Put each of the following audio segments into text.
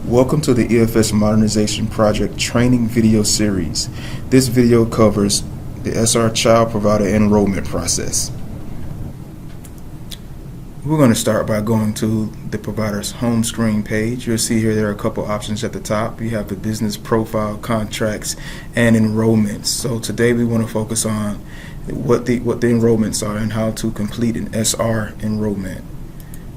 Welcome to the EFS Modernization Project training video series. This video covers the SR child provider enrollment process. We're going to start by going to the provider's home screen page. You'll see here there are a couple options at the top. You have the business profile, contracts, and enrollments. So today we want to focus on what the enrollments are and how to complete an SR enrollment.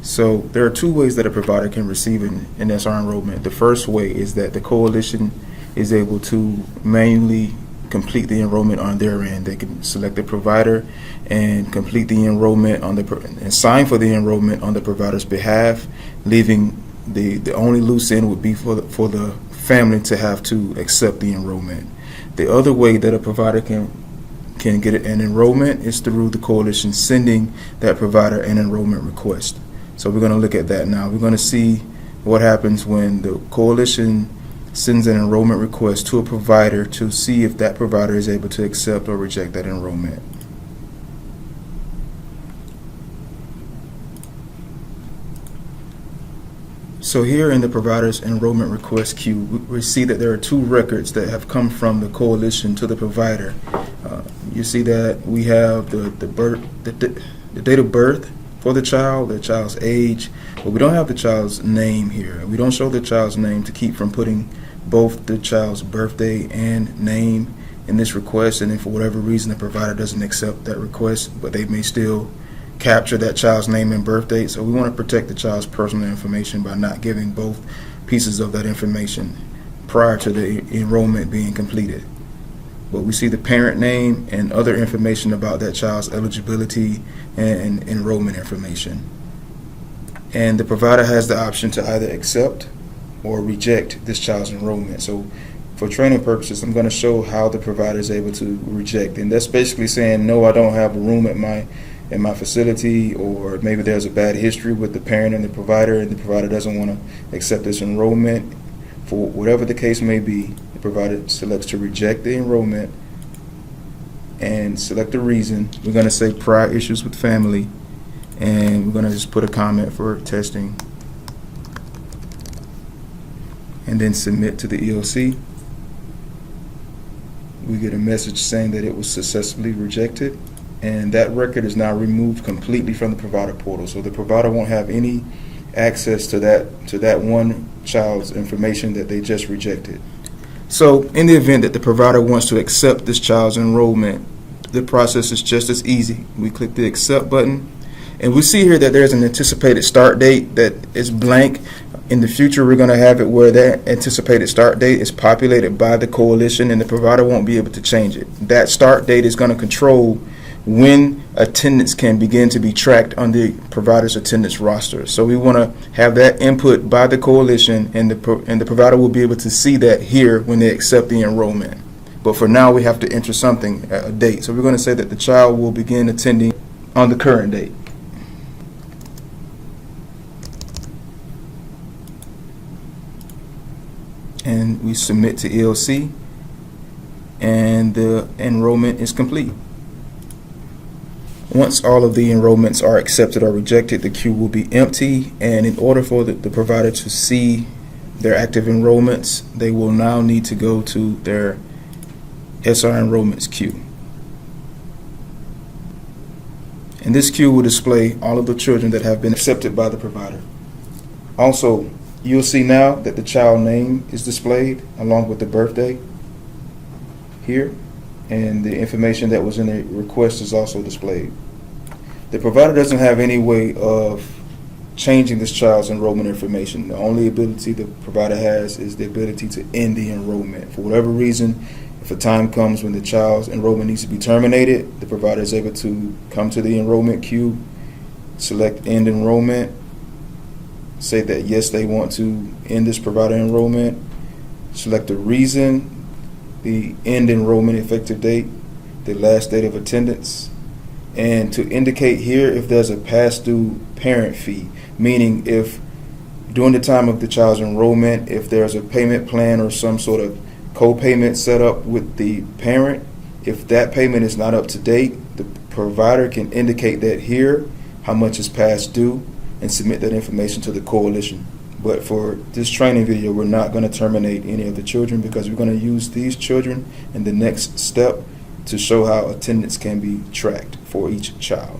So there are two ways that a provider can receive an SR enrollment. The first way is that the coalition is able to manually complete the enrollment on their end. They can select a provider and complete the enrollment and sign for the enrollment on the provider's behalf, leaving the only loose end would be for the family to have to accept the enrollment. The other way that a provider can get an enrollment is through the coalition sending that provider an enrollment request. So we're going to look at that now. We're going to see what happens when the coalition sends an enrollment request to a provider to see if that provider is able to accept or reject that enrollment. So here in the provider's enrollment request queue, we see that there are two records that have come from the coalition to the provider. You see that we have the date of birth for the child's age, but we don't have the child's name here. We don't show the child's name to keep from putting both the child's birthday and name in this request, and if for whatever reason the provider doesn't accept that request, but they may still capture that child's name and birth date. So we want to protect the child's personal information by not giving both pieces of that information prior to the enrollment being completed. But we see the parent name and other information about that child's eligibility and enrollment information. And the provider has the option to either accept or reject this child's enrollment. So for training purposes, I'm going to show how the provider is able to reject. And that's basically saying, no, I don't have a room at my facility, or maybe there's a bad history with the parent and the provider doesn't want to accept this enrollment. For whatever the case may be, the provider selects to reject the enrollment and select a reason. We're going to say prior issues with family, and we're going to just put a comment for testing and then submit to the EOC. We get a message saying that it was successfully rejected, and that record is now removed completely from the provider portal. So the provider won't have any access to that one child's information that they just rejected. So in the event that the provider wants to accept this child's enrollment, the process is just as easy. We click the accept button, and we see here that there's an anticipated start date that is blank. In the future, we're going to have it where that anticipated start date is populated by the coalition, and the provider won't be able to change it. That start date is going to control when attendance can begin to be tracked on the provider's attendance roster. So we want to have that input by the coalition, and the provider will be able to see that here when they accept the enrollment. But for now, we have to enter something, a date. So we're going to say that the child will begin attending on the current date. And we submit to EOC, and the enrollment is complete. Once all of the enrollments are accepted or rejected, the queue will be empty, and in order for the provider to see their active enrollments, they will now need to go to their SR enrollments queue. And this queue will display all of the children that have been accepted by the provider. Also, you'll see now that the child name is displayed along with the birthday here, and the information that was in the request is also displayed. The provider doesn't have any way of changing this child's enrollment information. The only ability the provider has is the ability to end the enrollment. For whatever reason, if a time comes when the child's enrollment needs to be terminated, the provider is able to come to the enrollment queue, select end enrollment, say that yes, they want to end this provider enrollment, select the reason, the end enrollment effective date, the last date of attendance, and to indicate here if there's a past due parent fee, meaning if during the time of the child's enrollment, if there's a payment plan or some sort of co-payment set up with the parent, if that payment is not up to date, the provider can indicate that here, how much is past due, and submit that information to the coalition. But for this training video, we're not going to terminate any of the children because we're going to use these children in the next step to show how attendance can be tracked for each child.